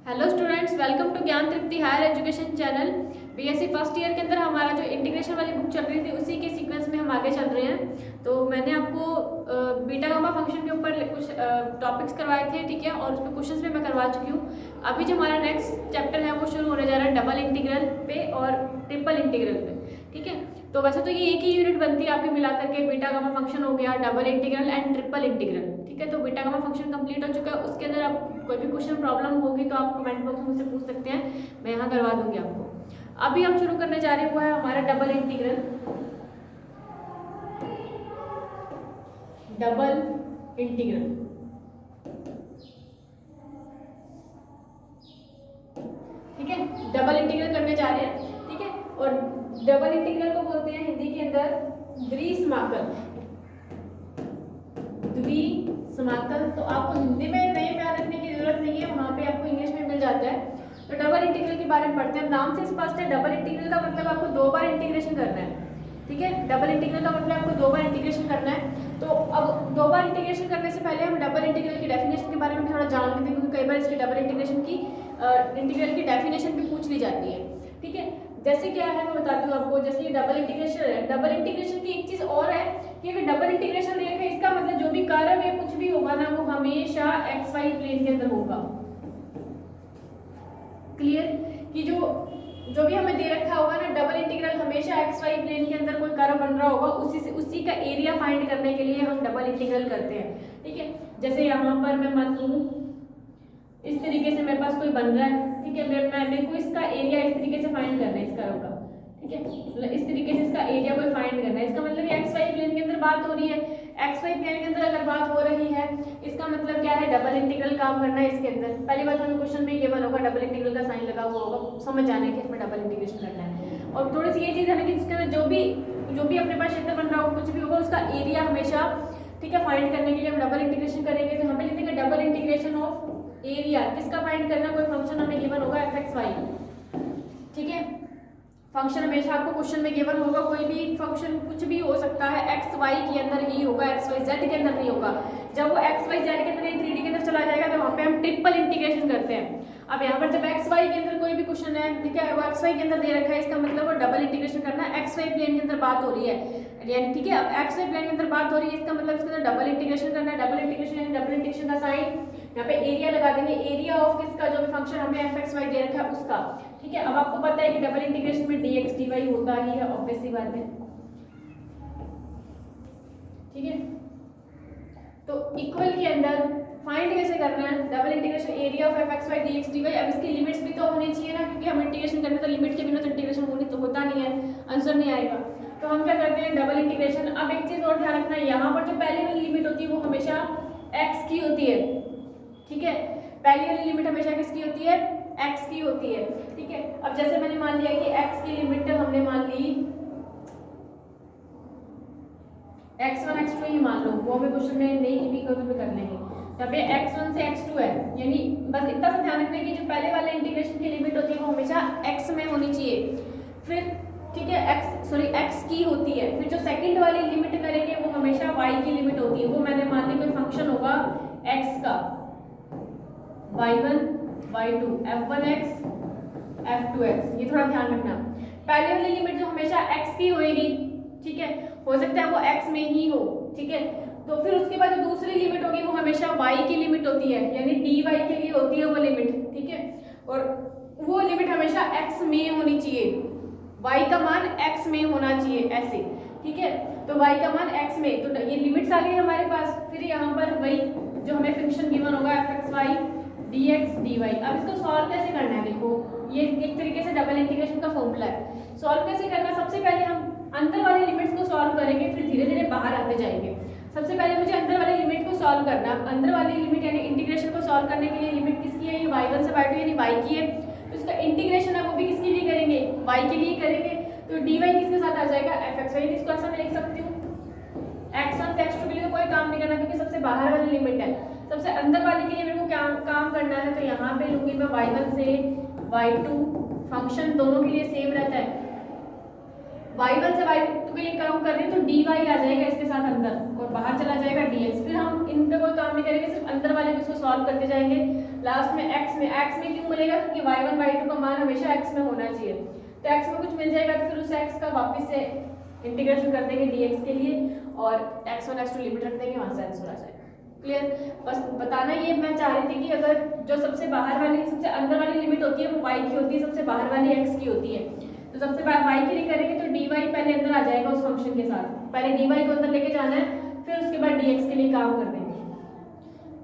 Hello students, welcome to Gyan Tripti higher education channel. BSc first year के अंदर हमारा जो इंटीग्रेशन वाली बुक चल रही थी उसी के सीक्वेंस में हम आगे चल रहे हैं। तो मैंने आपको बीटा गामा फंक्शन के ऊपर कुछ टॉपिक्स करवाए थे, ठीक है, और उसमें क्वेश्चंस भी मैं करवा चुकी हूँ। अभी जो हमारा नेक्स्ट चैप्टर है वो शुरू होने जा रहा है डबल इंटीग्रल पे और ट्रिपल इंटीग्रल पे, ठीक है। तो वैसे तो ये एक ही यूनिट बनती है आपकी मिला करके, बीटा गामा फंक्शन हो गया, double integral and triple integral, ठीक है। तो बीटा गामा फंक्शन कंप्लीट हो चुका है। उसके अंदर आप कोई भी क्वेश्चन प्रॉब्लम होगी तो आप कमेंट बॉक्स में मुझसे पूछ सकते हैं, मैं यहाँ करवा दूंगी आपको। अभी हम शुरू करने जा रहे हैं वो है हमारा डबल इंटीग्रल। डबल इंटीग्रल, ठीक है, डबल इंटीग्रल करने जा रहे हैं, ठीक है। और डबल इंटीग्रल को बोलते हैं हिंदी के अंदर द्विसमाकल। द्विसमाकल तो आपको हिंदी में नहीं याद रखने की जरूरत नहीं है, वहां पे आपको इंग्लिश में मिल जाता है। तो डबल इंटीग्रल के बारे में पढ़ते हैं। नाम से स्पष्ट है, डबल इंटीग्रल का मतलब आपको दो बार इंटीग्रेशन करना है, ठीक है। डबल इंटीग्रल का मतलब आपको दो बार इंटीग्रेशन करना है। तो अब दो बार इंटीग्रेशन करने से पहले हम डबल इंटीग्रल की डेफिनेशन के बारे में थोड़ा जान लेते हैं, क्योंकि कई बार इसकी डबल इंटीग्रेशन की इंटीग्रल की डेफिनेशन भी पूछ ली जाती है, ठीक है। जैसे क्या है मैं बताती हूँ आपको। जैसे ये डबल इंटीग्रेशन है, डबल इंटीग्रेशन की एक चीज और है कि अगर डबल इंटीग्रेशन देखा है, इसका मतलब जो भी कर्व या कुछ भी होगा ना वो हमेशा एक्स वाई प्लेन के अंदर होगा। क्लियर? कि जो भी हमें दे रखा होगा ना डबल इंटीग्रल हमेशा एक्स वाई प्लेन के अंदर कोई कर्व बन रहा होगा, उसी का एरिया फाइंड करने के लिए हम डबल इंटीग्रल करते हैं, ठीक है। जैसे यहाँ पर मैं मान लूँ इस तरीके से मेरे पास कोई बन रहा है, ठीक है। मेरे को इसका एरिया इस तरीके से फाइंड करना है इस कर्व का, ठीक है। मतलब इस तरीके से इसका एरिया कोई फाइंड करना है। इसका मतलब एक्स वाई प्लेन के अंदर बात हो रही है। एक्स वाई प्लेन के अंदर अगर बात हो रही है इसका मतलब क्या है, डबल इंटीग्रल काम करना है इसके अंदर। पहली बात हमें क्वेश्चन में गिवन होगा, डबल इंटीग्रल का साइन लगा हुआ होगा, समझ जाने कि इसमें डबल इंटीग्रेशन करना है। और थोड़ी सी ये चीज है ना कि इसके अंदर जो भी अपने पास क्षेत्र बन रहा होगा, कुछ भी होगा, उसका एरिया हमेशा, ठीक है, फाइंड करने के लिए हम डबल इंटीग्रेशन करेंगे। तो हमें लिखेंगे डबल इंटीग्रेशन ऑफ एरिया। किसका फाइंड करना? कोई फंक्शन हमें गिवन होगा एफ एक्स वाई, ठीक है। फंक्शन हमेशा आपको क्वेश्चन में गिवन होगा, कोई भी फंक्शन कुछ भी हो सकता है, एक्स वाई के अंदर ही होगा, एक्स वाई जेड के अंदर नहीं होगा। जब वो एक्स वाई जेड के अंदर 3D के अंदर चला जाएगा तो वहाँ पे हम ट्रिपल इंटीग्रेशन करते हैं। अब यहाँ पर जब एक्स वाई के अंदर कोई भी क्वेश्चन है, ठीक है, वो एक्स वाई के अंदर दे रखा है, इसका मतलब वो डबल इंटीग्रेशन करना है। एक्स वाई प्लेन के अंदर बात हो रही है यानी, ठीक है, अब एक्स वाई प्लेन के अंदर बात हो रही है, इसका मतलब इसके अंदर डबल इंटीग्रेशन करना है। डबल इंटीग्रेशन यानी डबल इंटीग्रेशन का साइन यहाँ पे एरिया लगा देंगे, एरिया ऑफ किसका, जो भी फंक्शन हमें एफ एक्स वाई दे रखा है उसका, ठीक है। अब आपको पता है कि डबल इंटीग्रेशन में dx dy होता ही है, ऑब्वियस सी बात है, ठीक है। तो इक्वल के अंदर फाइंड कैसे करना है, double integration area of F x Y dx dy। अब इसकी लिमिट्स भी तो होनी चाहिए ना, क्योंकि हम इंटीग्रेशन करने तो लिमिट के बिना तो इंटीग्रेशन होनी तो होता नहीं है, आंसर नहीं आएगा। तो हम क्या करते हैं, डबल इंटीग्रेशन। अब एक चीज और ध्यान रखना है, यहाँ पर जो पहली वाली लिमिट होती है वो हमेशा x की होती है, ठीक है। पहली वाली लिमिट हमेशा किसकी होती है, x की होती है, ठीक है। अब जैसे मैंने मान लिया कि x की लिमिट हमने मान ली x1 x2 ही मान लो, वो हमें क्वेश्चन में नहीं की भी कर लेंगे। यहाँ पे x1 से x2 है, यानी बस इतना सा ध्यान रखना है कि जो पहले वाले इंटीग्रेशन की लिमिट होती है वो हमेशा x में होनी चाहिए, फिर, ठीक है, x की होती है। फिर जो सेकंड वाली लिमिट करेंगे वो हमेशा y की लिमिट होती है। वो मैंने मान ली कोई फंक्शन होगा x का, y1 y2 f1x f2x, ये थोड़ा ध्यान रखना। पहले वाली लिमिट जो हमेशा x की होएगी, ठीक है, हो सकता है वो x में ही हो, ठीक है। तो फिर उसके बाद जो दूसरी लिमिट होगी वो हमेशा y की लिमिट होती है, यानी dy के लिए होती है वो लिमिट, ठीक है। और वो लिमिट हमेशा x में होनी चाहिए, y का मान x में होना चाहिए, ऐसे, ठीक है। तो y का मान x में, तो ये लिमिट्स आ गई हमारे पास। फिर यहाँ पर वही जो हमें फंक्शन गिवन होगा F x Y dx dy। अब इसको सॉल्व कैसे करना है, देखो ये एक तरीके से डबल इंटीग्रेशन का फॉर्मूला है। सॉल्व कैसे करना है, सबसे पहले हम अंदर वाली लिमिट्स को सॉल्व करेंगे, फिर धीरे धीरे बाहर आते जाएंगे। सबसे पहले मुझे अंदर वाली लिमिट को सॉल्व करना है। अंदर वाली लिमिट यानी इंटीग्रेशन को सॉल्व करने के लिए लिमिट किसकी है, ये y1 से y2 यानी y की है। तो इसका इंटीग्रेशन है वो भी किसके लिए करेंगे, y के लिए करेंगे। तो dy किसके साथ आ जाएगा, एफ एक्स वाई। इसको ऐसा मैं लिख सकती हूँ x1 से x2 के लिए तो कोई काम नहीं करना, क्योंकि सबसे बाहर वाली लिमिट है। सबसे अंदर वाले के लिए मेरे को क्या काम करना है, तो यहाँ पे लूंगी मैं y1 से y2, फंक्शन दोनों के लिए सेम रहता है, y1 से y2 के लिए काम कर रहे हैं तो dy आ जाएगा इसके साथ अंदर और बाहर चला जाएगा dx। फिर हम इन पे कोई काम नहीं करेंगे, सिर्फ अंदर वाले को सॉल्व करते जाएंगे। लास्ट में x में क्यों मिलेगा, क्योंकि y1 y2 का मान हमेशा x में होना चाहिए। तो x में कुछ मिल जाएगा तो फिर उस x का वापस से इंटीग्रेशन कर देंगे dx के लिए और x1 x2 लिमिट रख देंगे, वहां से आंसर आ जाएगा। क्लियर? बस बताना ये मैं चाह रही थी कि अगर जो सबसे बाहर वाली सबसे अंदर वाली लिमिट होती है वो y की होती है, सबसे बाहर वाली x की होती है। तो सबसे बाहर y के लिए करेंगे तो dy पहले अंदर आ जाएगा उस फंक्शन के साथ, पहले dy को अंदर लेके जाना है, फिर उसके बाद dx के लिए काम कर देंगे।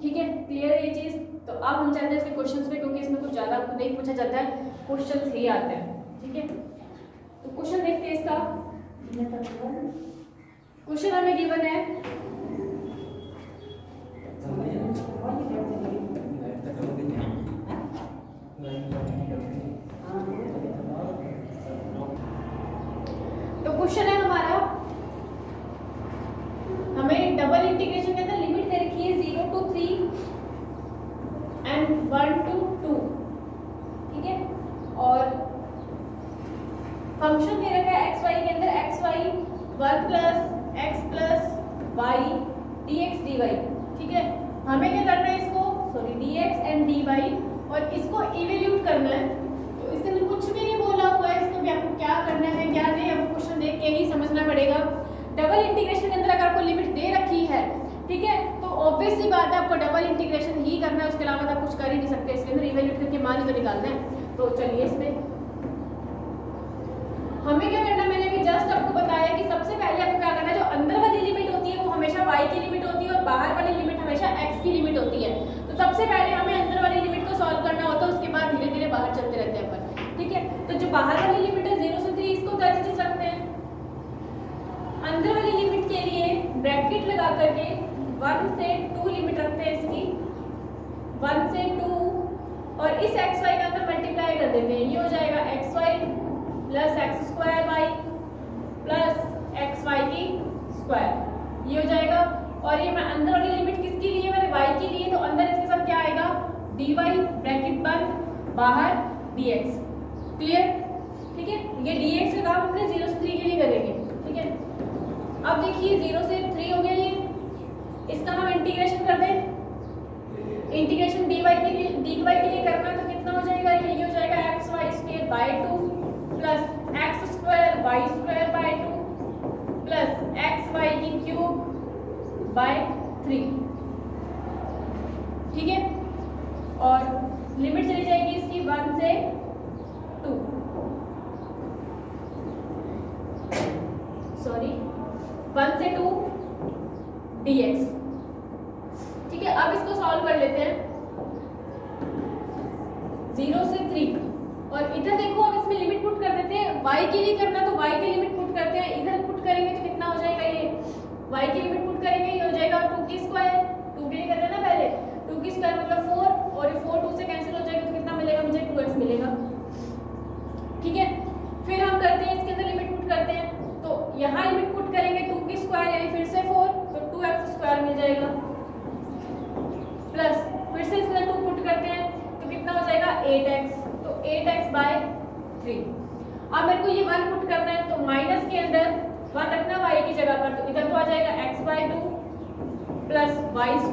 ठीक है, क्लियर है ये चीज? तो अब हम चलते हैं इसके क्वेश्चंस पे, क्योंकि इसमें कुछ ज्यादा नहीं पूछा जाता है, क्वेश्चंस ही आते हैं। ठीक है, तो क्वेश्चन देखते हैं इसका। क्वेश्चन हमें गिवन है तो क्वेश्चन है हमारा, हमें डबल इंटीग्रेशन के अंदर लिमिट दे रखी है 0 to 3 एंड 1 to 2। ठीक है, और फंक्शन दे रखा है xy के अंदर xy 1 plus x plus y dx dy। ठीक है, हमें क्या करना है इसको, सॉरी dx एंड dy, और इसको इवेल्यूट करना है। तो इसके अंदर कुछ भी नहीं बोला हुआ है, इसको भी आपको क्या करना है क्या नहीं, आपको क्वेश्चन देख के ही समझना पड़ेगा। डबल इंटीग्रेशन के अंदर अगर आपको लिमिट दे रखी है, ठीक है, तो ऑब्वियस सी बात है आपको डबल इंटीग्रेशन ही करना है, उसके अलावा आप कुछ कर ही नहीं सकते। इसके अंदर इवेल्यूट करके मान ही तो निकालना है। तो चलिए इसमें हमें क्या करना है, मैंने भी जस्ट आपको बताया कि सबसे पहले आपको क्या करना है, जो अंदर वाली लिमिट होती है वो हमेशा y की लिमिट होती है और बाहर वाली लिमिट हमेशा x की लिमिट होती है। तो सबसे पहले हमें अंदर वाली लिमिट को सॉल्व करना होता है, उसके बाद धीरे धीरे बाहर चलते रहते हैं अपन। ठीक है, तो जो बाहर वाली लिमिट है 0 से 3, इसको कैसे चीज रखते हैं, अंदर वाली लिमिट के लिए ब्रैकेट लगा करके 1 से 2 लिमिट रखते हैं इसकी, 1 से 2, और इस xy का अंदर मल्टीप्लाई कर देते हैं। ये हो जाएगा xy plus X square Y plus X Y की स्क्वायर, ये हो जाएगा। और ये मैं अंदर वाली लिमिट किसकी ली है, मैंने y की लिए, तो अंदर इसके साथ क्या आएगा, dy ब्रैकेट बंद, बाहर dx। क्लियर? ठीक है, ये dx का काम हमने 0 से 3 के लिए करेंगे। ठीक है, अब देखिए 0 से 3 हो गया, ये इसका हम इंटीग्रेशन कर दें। इंटीग्रेशन dy के लिए करना है तो कितना हो जाएगा, ये हो जाएगा xy² / 2 plus x² y² / 2 plus xy³ / 3। ठीक है, और लिमिट चली जाएगी इसकी 1 से 2, सॉरी 1 से 2 dx। ठीक है, अब इसको सॉल्व कर लेते हैं। 0 से 3, और इधर देखो अब इसमें लिमिट पुट कर देते हैं। y के लिए करना तो y की लिमिट पुट करते हैं, इधर पुट करेंगे तो कितना हो जाएगा, ये y की लिमिट पुट करेंगे, ये हो जाएगा 2 की स्क्वायर, 2 के लिए कर रहे हैं ना पहले, 2 की स्क्वायर मतलब 4, और ये 4 2 से कैंसिल हो जाएगा तो कितना मिलेगा मुझे, 2x मिलेगा। ठीक है, फिर हम करते हैं इसके अंदर लिमिट पुट करते हैं, तो यहाँ लिमिट पुट करेंगे 2 की स्क्वायर यानी फिर से 4, तो 2x² मिल जाएगा, प्लस फिर से इसके अंदर 2 पुट करते हैं तो कितना हो जाएगा 8x, तो 8x/3। अब मेरे को ये 1 पुट करना है, तो माइनस के अंदर 1 रखना y की जगह पर, तो इधर तो आ जाएगा x/2 plus y² / 2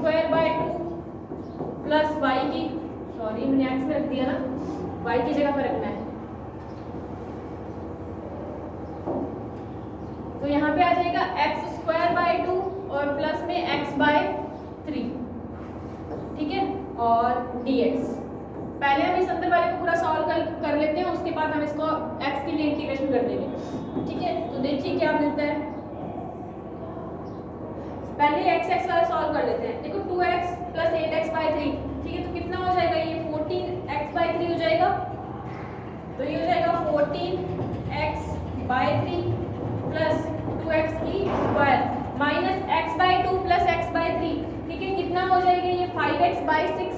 plus y की, सॉरी मैंने x में रख दिया ना, y की जगह पर रखना है, तो यहाँ पे आ जाएगा x² / 2 और प्लस में x/3। ठीक है, और dx। पहले हम इस अंदर वाले को पूरा सॉल्व कर लेते हैं, उसके बाद हम इसको x के लिए इंटीग्रेशन कर देंगे। ठीक है, तो देखिए क्या मिलता है, पहले x वाला सॉल्व कर लेते हैं। देखो 2x प्लस 8x/3, ठीक है, तो कितना हो जाएगा, ये 14x/3 हो जाएगा, तो ये हो जाएगा 14x/3 प्लस 2x की square minus x/2 plus x/3। ठीक है, कितना हो जाएगा, ये 5x/6।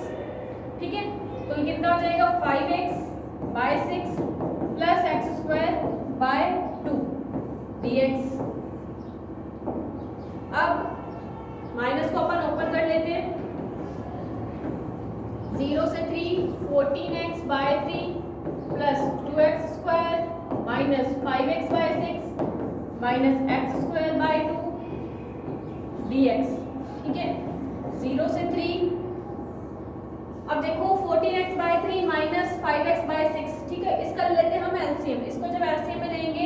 ठीक है, तो ये कितना हो जाएगा 5x/6 प्लस x² / 2 dx। अब माइनस को अपन ओपन कर लेते हैं, 0 से 3 14x/3 plus 2x² minus 5x/6 minus x square by 2 dx। ठीक है, 0 से 3। अब देखो 14x bye 3 minus 5x bye 6। ठीक है, इसका लेते हैं हम एलसीएम। इसको जब एलसीएम में लेंगे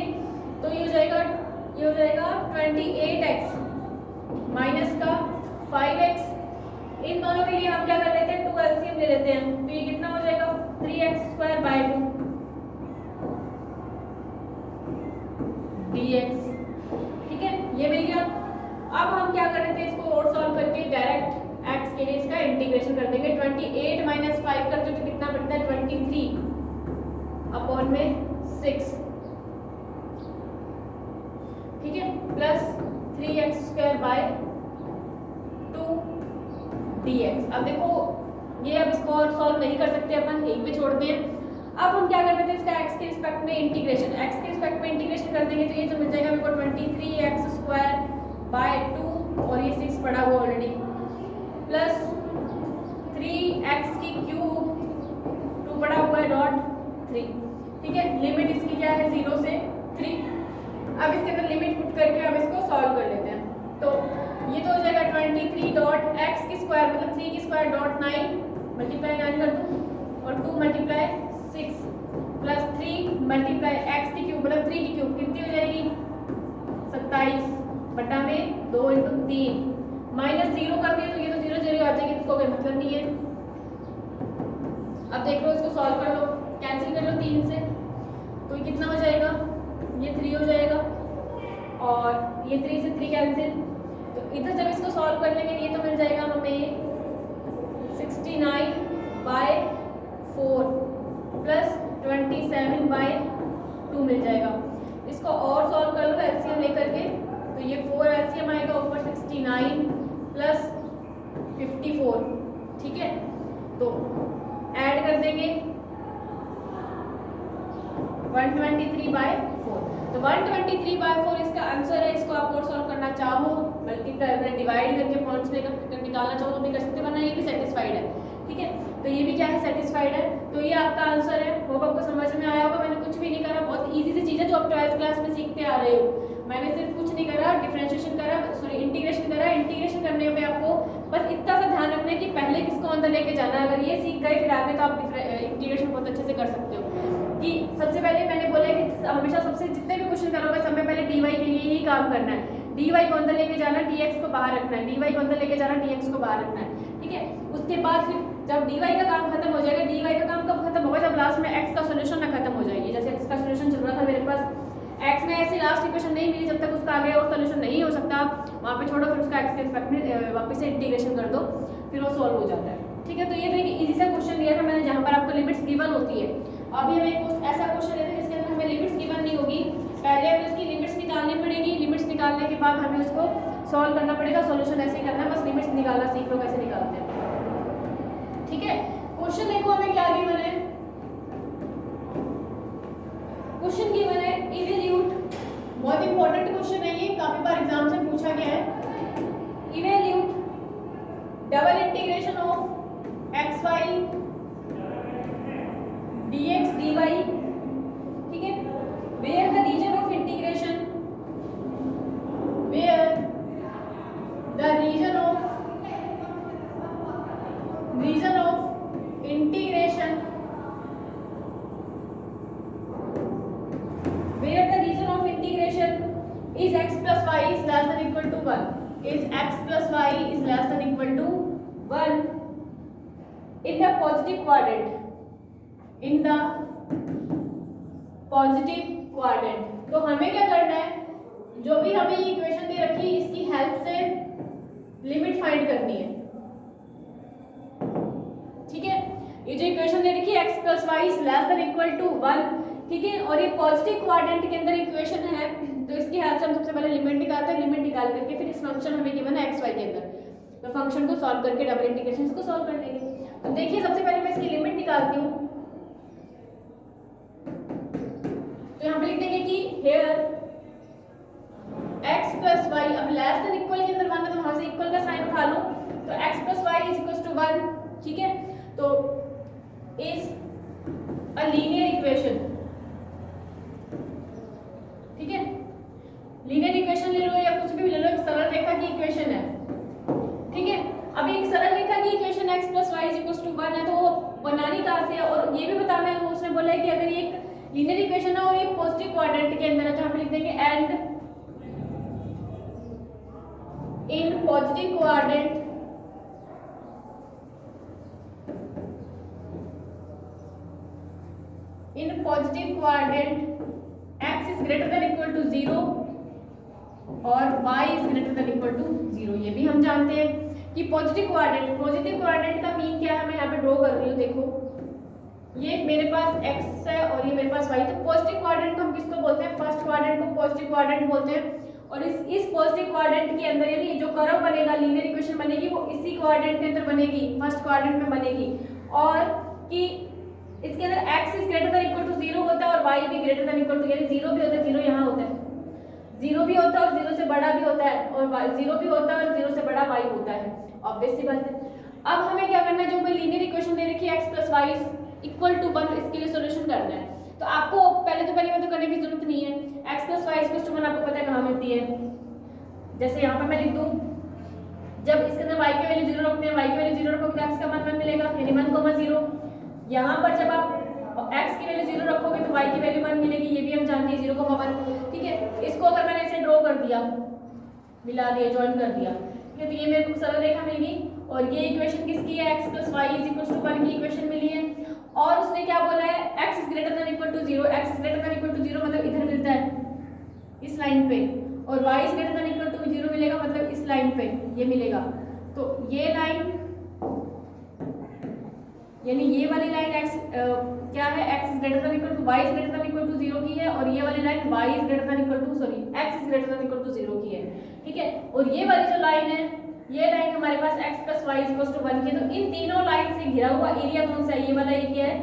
तो ये हो जाएगा 28x माइनस का 5x। इन दोनों के लिए हम क्या कर लेते हैं, 2 एलसीएम ले लेते हैं। तो ये कितना हो जाएगा 3x स्क्वायर बाय 2 dx। ठीक है, ये मिल गया। अब हम क्या कर रहे थे, इसको और सॉल्व करके डायरेक्ट x के लिए इसका इंटीग्रेशन कर देंगे। 28 माइनस 5 करते तो कितना बनता है 23 अपॉन में 6। ठीक है, plus 3x square by 2 dx। अब देखो ये अब इसको और सॉल्व नहीं कर सकते अपन, एक पे छोड़ते हैं। अब हम क्या कर देते हैं, इसका x के रिस्पेक्ट में इंटीग्रेशन, x के रिस्पेक्ट में इंटीग्रेशन कर देंगे तो ये जो मिल जाएगा मेरे को 23x स्क्वायर बाय 2 और ये 6 पड़ा हुआ ऑलरेडी, प्लस 3x की क्यूब 2 पड़ा हुआ है डॉट 3। ठीक है, लिमिट इसकी क्या है 0 से 3। अब इसके अंदर लिमिट पुट करके अब इसको सॉल्व कर लेते हैं। तो ये तो हो जाएगा 23 डॉट x की स्क्वायर मतलब 3 की स्क्वायर डॉट 9 मल्टीप्लाई 9 कर दूँ और 2 मल्टीप्लाई 6 प्लस 3 मल्टीप्लाई x की क्यूब मतलब 3 की क्यूब कितनी हो जाएगी 27 बटा में 2 इंटू 3 माइनस 0 कर दिया तो ये तो 0 0 आ जाएगी, इसको कोई मतलब नहीं है। अब देख लो इसको सॉल्व कर लो, कैंसिल कर लो 3 से तो ये कितना हो जाएगा, ये 3 हो जाएगा और ये 3 से 3 कैंसिल। तो इधर जब इसको सॉल्व कर लेंगे ये तो मिल जाएगा हमें 69 बाय 4 प्लस 27 बाय 2 मिल जाएगा। इसको और सॉल्व कर लो एलसीएम लेकर के तो ये 4 एलसीएम आएगा ऊपर 69 प्लस 54। ठीक है, तो ऐड कर देंगे 123 बाय 4। तो 123 बाय 4 इसका आंसर है। इसको आप और सॉल्व करना चाहो मल्टीप्लाई डिवाइड करके पॉइंट्स में निकालना चाहो तो भी कर सकते, वरना ये भी सेटिस्फाइड है। ठीक है, तो ये भी क्या है सेटिस्फाइड है। तो ये आपका आंसर है। होप आपको समझ में आया होगा। मैंने कुछ भी नहीं करा, बहुत इजी सी चीज़ है जो आप 12th क्लास में सीखते आ रहे हो। मैंने सिर्फ कुछ नहीं करा, डिफरेंशिएशन करा, सॉरी इंटीग्रेशन करा। इंटीग्रेशन करने में आपको बस इतना सा ध्यान रखना है कि पहले किसको अंदर लेके जाना है। अगर ये सीख गए फिर आगे तो आप इंटीग्रेशन बहुत अच्छे से कर सकते हो। कि सबसे पहले मैंने बोला कि हमेशा सबसे जितने भी क्वेश्चन करोगे सब में पहले dy के लिए ही काम करना है। dy को अंदर लेके जाना, dx को बाहर रखना है, dy को अंदर लेके जाना, dx को बाहर रखना है। ठीक है, उसके बाद फिर जब dy का काम खत्म हो जाएगा, dy का काम कब खत्म होगा, जब लास्ट में x का सोल्यूशन ना खत्म हो जाएगी। जैसे x का सोल्यूशन चल रहा था मेरे पास, x में ऐसी लास्ट इक्वेशन नहीं मिली जब तक उसका आगे और सोल्यूशन नहीं हो सकता, वहाँ पे छोड़ो, फिर उसका x के रिस्पेक्ट में वापस से इंटीग्रेशन कर दो, फिर वो सॉल्व हो जाता है। ठीक है, तो ये तो एक इजी सा क्वेश्चन दिया था मैंने जहाँ पर आपको लिमिट्स गिवन होती है। अभी हमें एक ऐसा क्वेश्चन लेते हैं जिसके अंदर हमें लिमिट्स गिवन नहीं होगी, पहले हमें उसकी लिमिट्स निकालनी पड़ेगी। लिमिट्स निकालने के बाद हमें उसको सॉल्व करना पड़ेगा। सॉल्यूशन ऐसे ही करना है, बस लिमिट्स निकालना सीख लो कैसे निकालते हैं। ठीक है, क्वेश्चन देखो हमें क्या गिवन है। क्वेश्चन गिवन है इवैल्यूट, बहुत इंपॉर्टेंट क्वेश्चन है ये, काफी बार एग्जाम से पूछा गया है। Evaluate double integration of x Y dx dy। ठीक है, where the region of integration, where the region of integration, where the region of integration is x plus y is less than equal to 1, is x plus y is less than equal to 1 in the positive quadrant, in the positive quadrant। तो हमें क्या करना है, जो भी हमें ये equation दे रखी है इसकी हेल्प से लिमिट फाइंड करनी है। ठीक है, ये जो इक्वेशन दे रखी है x plus y is less than equal to 1, ठीक है, और ये पॉजिटिव क्वाड्रेंट के अंदर इक्वेशन है, तो इसकी हेल्प से हम सबसे पहले लिमिट निकालते हैं। लिमिट निकाल करके फिर इस फंक्शन हमें गिवन है x y के अंदर, तो फंक्शन को सॉल्व करके डबल इंटीग्रेशन इसको सॉल्व कर लेंगे। तो देखिए सबसे पहले मैं इसकी लिमिट निकालती हूँ। तो यहाँ पे लिख देंगे कि here x plus y, अब लेस देन इक्वल के अंदर 1 है तो वहां से इक्वल का साइन उठा लूं, तो x plus y is equals to 1। ठीक है, तो is a linear equation। ठीक है, कि अगर ये एक लीनियर इक्वेशन है और ये पॉजिटिव क्वाड्रेंट के अंदर है तो हम लिख देंगे and in positive quadrant x is greater than equal to 0 और y is greater than equal to 0। ये भी हम जानते हैं कि पॉजिटिव क्वाड्रेंट का मीन क्या है, मैं यहाँ पे ड्रॉ कर रही हूँ। देखो ये मेरे पास x है और ये मेरे पास y। तो पॉजिटिव क्वाड्रेंट को हम किसको बोलते हैं, फर्स्ट क्वाड्रेंट को पॉजिटिव क्वाड्रेंट बोलते हैं। और इस पॉजिटिव क्वाड्रेंट के अंदर यानी जो कर्व बनेगा, लीनियर इक्वेशन बनेगी, वो इसी क्वाड्रेंट के अंदर बनेगी, फर्स्ट क्वाड्रेंट में बनेगी। और कि इसके अंदर x is greater than equal to 0 होता है और y भी ग्रेटर देन इक्वल टू, यानी 0 भी होता है, 0 यहाँ होता है, 0 भी होता है और 0 से बड़ा भी होता है, और 0 भी होता है और 0 से बड़ा y होता है। ऑब्वियस सी बात है। अब हमें क्या करना है, जो कोई लीनियर इक्वेशन दे रखी है x + y इक्वल टू 1, इसके लिए सॉल्यूशन करना है। तो आपको पहली बात तो करने की जरूरत नहीं है। x + y = 1 आपको पता है कहाँ मिलती है। जैसे यहाँ पर मैं लिख दूँ, जब इसके अंदर y की वैल्यू 0 रखते हैं, y की वैल्यू 0 रखोगे तो x का मान 1 मिलेगा, यानी 1,0। यहाँ पर जब आप x की वैल्यू 0 रखोगे तो y की वैल्यू 1 मिलेगी, ये भी हम जानते हैं 0,1। ठीक है, इसको अगर मैंने ऐसे ड्रॉ कर दिया, मिला दिया, ज्वाइन कर दिया, ठीक है, तो ये मेरे को सरल रेखा मिल गई। और ये इक्वेशन किसकी है, x + y = 1 की इक्वेशन मिली है। और उसने क्या बोला है, x is greater than equal to 0, x is greater than equal to 0 मतलब इधर मिलता है इस लाइन पे, और y is greater than equal to 0 मिलेगा मतलब इस लाइन पे ये मिलेगा। तो ये लाइन यानी ये वाली लाइन x क्या है, x is greater than equal to y is greater than equal to 0 की है, और ये वाली line y is greater than equal to x is greater than equal to 0 की है। ठीक है, और ये वाली जो लाइन है, ये लाइन हमारे पास x + y = 1 की है। तो इन तीनों लाइन से घिरा हुआ एरिया कौन सा है, ये वाला एरिया है।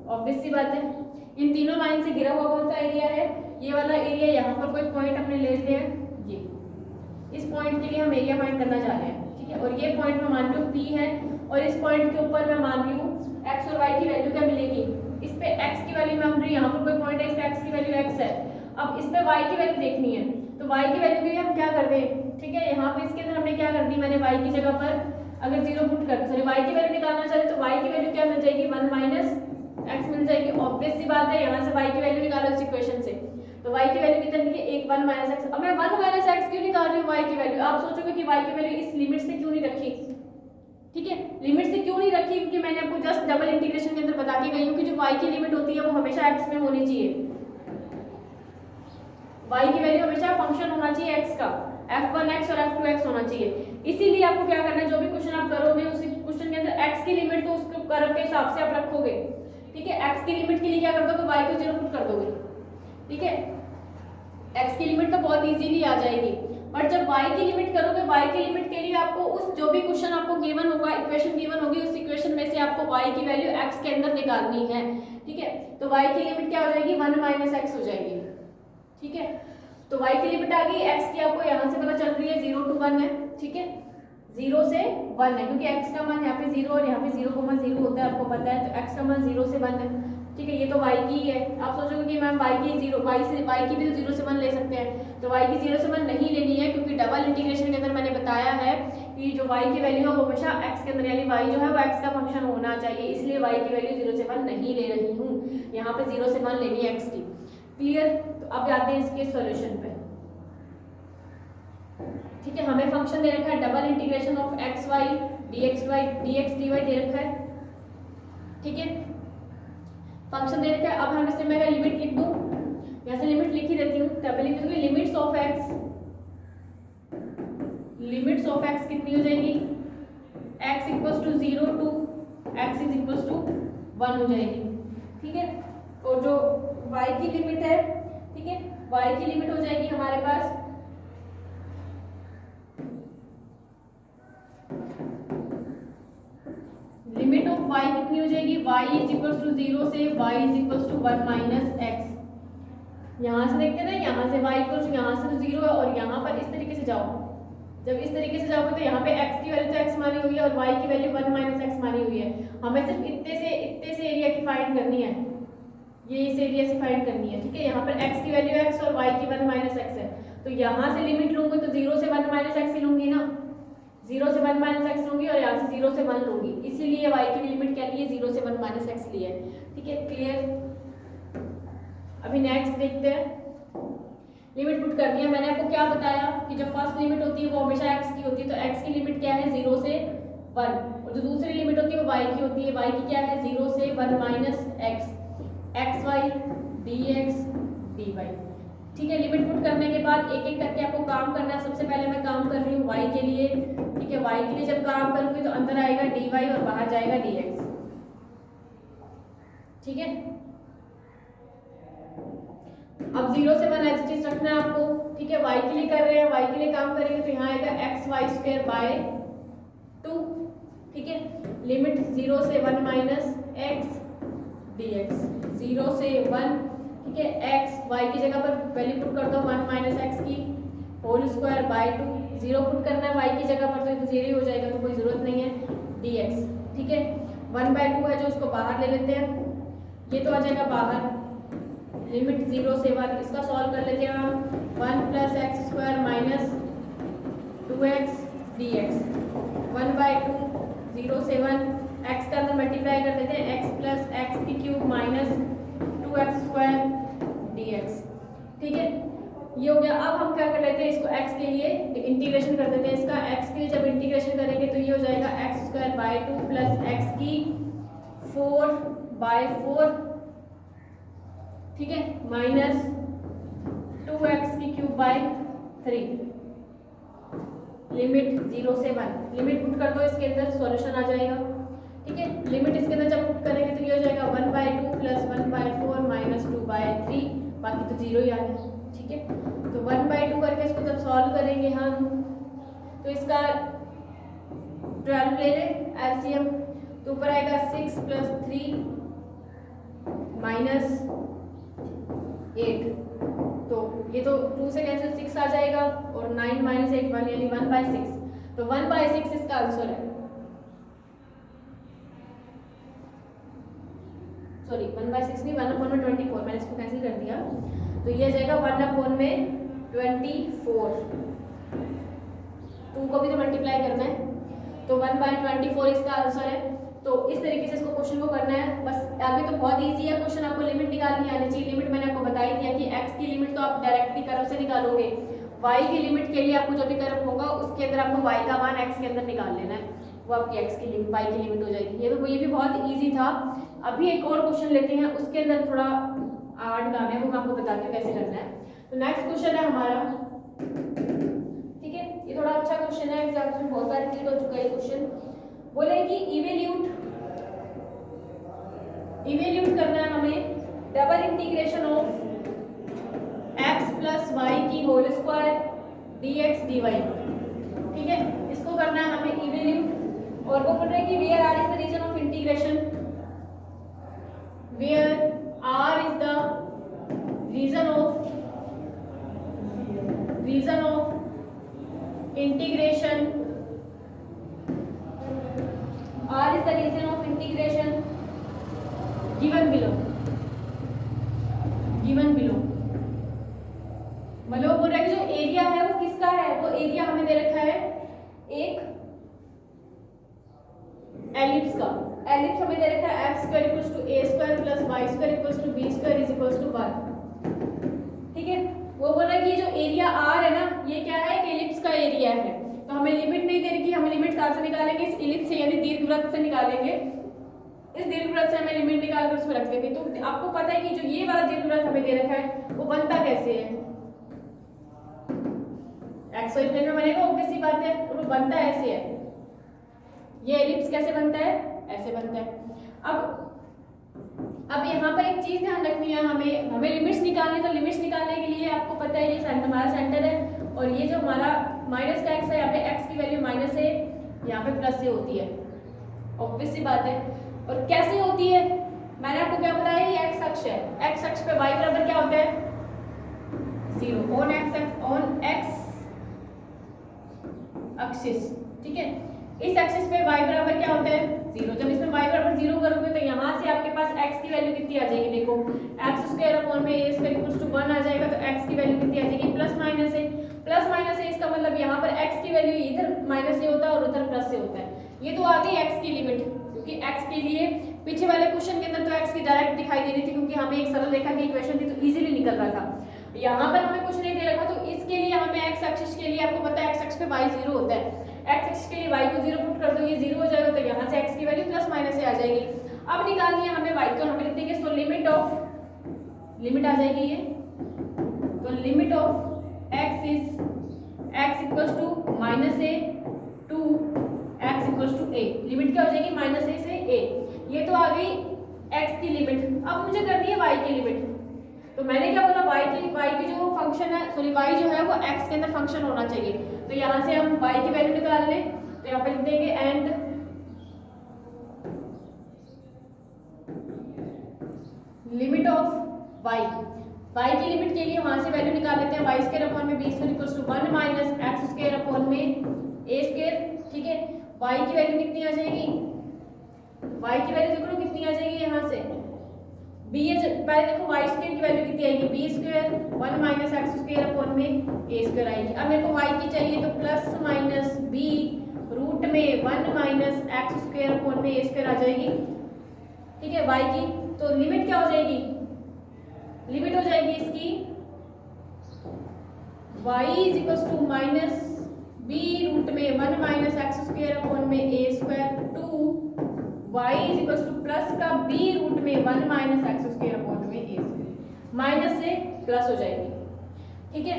ऑब्वियस सी बात है, इन तीनों लाइन से घिरा हुआ कौन सा एरिया है, ये वाला एरिया। यहाँ पर कोई पॉइंट अपने लेते हैं, ये इस पॉइंट के लिए हम एरिया फाइंड करना चाह रहे हैं। ठीक है, और ये पॉइंट मैं मान रही हूँ P है, और इस पॉइंट के ऊपर मैं मान रही हूँ x और y की वैल्यू क्या मिलेगी। इस पे x की वैल्यू मान रही हूँ, यहाँ पर कोई पॉइंट है, इस पे x की वैल्यू x है। अब इस पे y की वैल्यू देखनी है, तो y की वैल्यू के लिए हम क्या कर दें, ठीक है, यहाँ पे इसके अंदर हमने क्या कर दी, मैंने y की जगह पर अगर 0 पुट कर, सॉरी y की वैल्यू निकालना चाहे तो y की वैल्यू क्या मिल जाएगी, 1 - x मिल जाएगी। ऑब्वियस सी बात है, यहाँ से y की वैल्यू निकालो इस इक्वेशन से, तो y की वैल्यू कितनी है, 1 - x। अब मैं 1 - x क्यों निकाल रही हूँ y की वैल्यू, आप सोचोगे कि y की वैल्यू इस लिमिट से क्यों नहीं रखी। ठीक है, लिमिट से क्यों नहीं रखी, क्योंकि मैंने आपको जस्ट डबल इंटीग्रेशन के अंदर बता के गई हूँ कि जो y की लिमिट होती है वो हमेशा x में होनी चाहिए। y की वैल्यू हमेशा फंक्शन होना चाहिए x का, f1x और f2x होना चाहिए। इसीलिए आपको क्या करना है, जो भी क्वेश्चन आप करोगे उसी क्वेश्चन के अंदर x की लिमिट तो उसके कर्व के हिसाब से आप रखोगे। ठीक है, x की लिमिट के लिए क्या कर दोगे, y को 0 पुट कर दोगे। ठीक है, x की लिमिट तो बहुत इजीली आ जाएगी, बट जब y की लिमिट करोगे, y की लिमिट के लिए आपको उस जो भी क्वेश्चन आपको गिवन होगा, इक्वेशन गिवन होगी, उस इक्वेशन में से आपको y की वैल्यू x के अंदर निकालनी है। ठीक है, तो y की लिमिट क्या हो जाएगी, 1 - x हो जाएगी। ठीक है, तो y की लिमिट आ गई, x की आपको यहाँ से पता चल रही है 0 to 1 है। ठीक है, 0 से 1 है, क्योंकि x का मान यहाँ पे 0 और यहाँ पे 0,0 होता है, आपको पता है, तो x का मान 0 से 1 है। ठीक है, ये तो y की है। आप सोचोगे कि मैम y की भी तो 0 से 1 ले सकते हैं, तो y की 0 से 1 नहीं लेनी है, क्योंकि डबल इंटीग्रेशन के अंदर मैंने बताया है कि जो y की वैल्यू है वो हमेशा x के अंदर, यानी y जो है वो x का फंक्शन होना चाहिए, इसलिए y की वैल्यू 0 से 1 नहीं ले रही हूँ, यहाँ पे 0 से 1 लेनी है x की। क्लियर, तो अब जाते हैं इसके सॉल्यूशन पे। ठीक है, हमें फंक्शन दे रखा है double integration of xy dx dy दे रखा है। ठीक है, फंक्शन दे रखा है। अब हम इससे मैं लिमिट लिख दूं, यहाँ से लिमिट लिख ही देती हूँ, डबल लिख दूंगी, लिमिट्स ऑफ x कितनी हो जाएगी, x = 0 to x = 1 हो जाएगी। ठीक है, और जो y की लिमिट है, ठीक है, y की लिमिट हो जाएगी हमारे पास लिमिट ऑफ y कितनी हो जाएगी, y = 0 से y = 1 - x। यहाँ से देखते हैं ना, यहाँ से y = यहाँ से तो 0 है, और यहाँ पर इस तरीके से जाओ, जब इस तरीके से जाओगे तो यहाँ पे x की वैल्यू तो x मानी हुई है और y की वैल्यू 1 - x मानी हुई है। हमें सिर्फ इतने से एरिया की फाइंड करनी है, ये इस एरिया से फाइंड करनी है। ठीक है, यहाँ पर x की वैल्यू x और y की 1 - x है, तो यहाँ से लिमिट लूंगी तो 0 से 1 - x ही लूंगी ना, 0 से 1 माइनस एक्स लूंगी और यहाँ से 0 से 1 लूंगी, इसीलिए y की लिमिट क्या ली है, 0 से 1 माइनस एक्स ली है। ठीक है, क्लियर। अभी नेक्स्ट देखते हैं, लिमिट पुट करनी है। मैंने आपको क्या बताया कि जब फर्स्ट लिमिट होती है वो हमेशा x की होती है, तो x की लिमिट क्या है 0 से 1, और जो दूसरी लिमिट होती है वो y की होती है, y की क्या है 0 से 1 minus x, X Y dx dy। ठीक है, लिमिट पुट करने के बाद एक एक करके आपको काम करना है। सबसे पहले मैं काम कर रही हूँ y के लिए। ठीक है, y के लिए जब काम करूंगी तो अंदर आएगा dy और बाहर जाएगा dx। ठीक है, अब 0 से 1 ऐसी चीज रखना है आपको। ठीक है, y के लिए कर रहे हैं, y के लिए काम करेंगे तो यहाँ आएगा एक्स वाई स्क्वायर बाय 2। ठीक है, लिमिट 0 से 1 माइनस एक्स dx, 0 से 1। ठीक है, x y की जगह पर वैल्यू पुट कर दो 1 माइनस एक्स की होल स्क्वायर बाय 2, 0 पुट करना है y की जगह पर तो ये 0 ही हो जाएगा, तो कोई जरूरत नहीं है dx। ठीक है, 1/2 है जो इसको बाहर ले लेते हैं, ये तो आ जाएगा बाहर। लिमिट 0 से 1, इसका सॉल्व कर लेते हैं हम, 1 plus X square minus 2x dx, 1/2 0 से 1, x का अंदर मल्टीप्लाई कर देते हैं, x प्लस एक्स की cube minus 2x square dx। ठीक है, ये हो गया। अब हम क्या कर लेते हैं, इसको x के लिए इंटीग्रेशन कर देते हैं इसका। x के लिए जब इंटीग्रेशन करेंगे तो ये हो जाएगा X square by 2 plus x की 4/4। ठीक है, माइनस 2x की क्यूब बाय 3। लिमिट 0 से 1, लिमिट पुट कर दो इसके अंदर, सॉल्यूशन आ जाएगा। ठीक है, लिमिट इसके अंदर जब पुट करेंगे तो ये हो जाएगा 1/2 प्लस 1/4 माइनस 2/3, बाकी तो 0 ही आ गया। ठीक है, तो 1/2 करके इसको जब सॉल्व करेंगे हम तो इसका 12 ले लें एलसीएम, तो ऊपर आएगा 6 प्लस 3 माइनस 8, तो ये तो 2 से कैंसिल 6 आ जाएगा, और 9 माइनस 8 1 यानी 1/6, तो 1/6 इसका आंसर है। सॉरी 1/6 नहीं, 1/24, मैंने इसको कैंसिल कर दिया, तो ये आ जाएगा 1/24। 2 को भी तो मल्टीप्लाई करना है, तो 1/24 इसका आंसर है। तो इस तरीके से इसको क्वेश्चन को करना है। बस आगे तो बहुत इजी है क्वेश्चन, आपको लिमिट निकालनी आनी चाहिए। लिमिट मैंने आपको बता ही दिया कि x की लिमिट तो आप डायरेक्टली कर्व से निकालोगे, y की लिमिट के लिए आपको जो भी कर्व होगा उसके अंदर आपको y का मान x के अंदर निकाल लेना है, वो आपकी x की लिमिट y की लिमिट हो जाएगी। ये भी बहुत ईजी था। अभी एक और क्वेश्चन लेते हैं, उसके अंदर थोड़ा हार्ड काम है, वो मैं आपको बताती हूँ कैसे करना है। तो नेक्स्ट क्वेश्चन है हमारा, ठीक है, ये थोड़ा अच्छा क्वेश्चन है, एग्जाम में बहुत बार रिपीट हो चुका है ये क्वेश्चन। बोले कि इवेल्यूट करना है हमें double integration of x plus Y की होल स्क्वायर dx dy। ठीक है, इसको करना है हमें इवेल्यूट, और वो बोल रहे हैं कि where r is the region of integration, where r is the region of integration, r is the region of integration given below। मतलब बोल रहा है कि जो एरिया है वो किसका है, वो एरिया हमें दे रखा है एक एलिप्स का। एलिप्स हमें दे रखा है x square equals to a square plus y square equals to b square is equals to 1। ठीक है, वो बोल रहा है कि जो एरिया r है ना, ये क्या है, एक एलिप्स का एरिया है। तो हमें लिमिट नहीं दे रखी, हमें लिमिट कहाँ से निकालेंगे, इस एलिप्स से यानी दीर्घवृत्त से निकालेंगे। इस दीर्घवृत्त से हमें लिमिट निकाल कर उसमें रख देंगे। तो आपको पता है कि जो ये वाला दीर्घवृत्त हमें दे रखा है वो बनता कैसे है, एक्सवाई प्लेन में बनेगा, ऑब्वियस सी बात है, और वो बनता ऐसे है। ये एलिप्स कैसे बनता है, ऐसे बनता है। अब यहाँ पर एक चीज ध्यान रखनी है, हमें लिमिट्स निकालने, तो लिमिट्स निकालने के लिए आपको पता है ये हमारा सेंटर है, और ये जो हमारा माइनस का x है, यहाँ पे x की वैल्यू माइनस है, यहाँ पे प्लस से होती है, ऑब्वियस सी बात है। और कैसे होती है, मैंने आपको क्या बताया, ये x अक्ष है, x अक्ष पे y बराबर क्या होता है 0 ऑन x एक्सिस। ठीक है, इस एक्सिस पे y बराबर क्या होता है 0। जब इसमें y बराबर 0 करोगे तो यहाँ से आपके पास x की वैल्यू कितनी कितनी आ जाएगी, देखो एक्स स्क्वायर अपॉन में ए स्क्वायर इक्वल्स टू 1 आ जाएगा, तो एक्स की वैल्यू कितनी आ जाएगी, प्लस माइनस ए। प्लस माइनस ए इसका मतलब यहाँ पर एक्स की वैल्यू इधर माइनस ए होता है और उधर प्लस से होता है। ये तो आ गई एक्स की लिमिट, क्योंकि एक्स के लिए पीछे वाले क्वेश्चन के अंदर तो एक्स की डायरेक्ट दिखाई दे रही थी, क्योंकि हमें एक सरल रेखा की इक्वेशन थी तो इजीली निकल रहा था। यहाँ पर हमें कुछ नहीं दे रखा, तो इसके लिए हमें एक्स एक्सिस के लिए, आपको पता है एक्स एक्सिस पे वाई 0 होता है, एक्स एक्सिस के लिए वाई को 0 पुट कर दो, ये 0 हो जाएगा, तो यहाँ से एक्स की वैल्यू प्लस माइनस से आ जाएगी। अब निकालनी है हमें वाई, तो हमें लिख देंगे सो लिमिट आ जाएगी ये, तो limit of X is X equals to minus A to X equals to A. Limit क्या हो जाएगी, माइनस ए से ए। ये तो आ गई एक्स की लिमिट। अब मुझे करनी है वाई की लिमिट। तो मैंने क्या बोला, वाई की जो फंक्शन है, सॉरी वाई जो है वो एक्स के अंदर फंक्शन होना चाहिए। तो यहाँ से हम वाई की वैल्यू निकाल लें, तो यहाँ पे लिख देंगे and limit of Y. Y की लिमिट के लिए वहां से वैल्यू निकाल लेते हैं, वाई स्क्वायर अपॉन में B square equals to 1 minus x square upon में ए स्क्वायर। ठीक है, वाई की वैल्यू कितनी आ जाएगी, वाई की वैल्यू देखो कितनी आ जाएगी यहाँ से, बी पहले देखो वाई स्क्वायर की वैल्यू कितनी आएगी, B square 1 minus x square upon में ए स्क्वायर आएगी। अब मेरे को वाई की चाहिए, तो प्लस माइनस बी रूट में 1 माइनस एक्स स्क्वायर अपॉन में ए स्क्वायर आ जाएगी। ठीक है, वाई की तो लिमिट क्या हो जाएगी, लिमिट हो जाएगी इसकी y is equals to minus b root में 1 माइनस एक्स स्क्वायर अपॉन में ए square two y is equals to plus का b रूट में 1 माइनस एक्स स्क्वायर अपॉन में ए स्क्वायर, माइनस से प्लस हो जाएगी। ठीक है,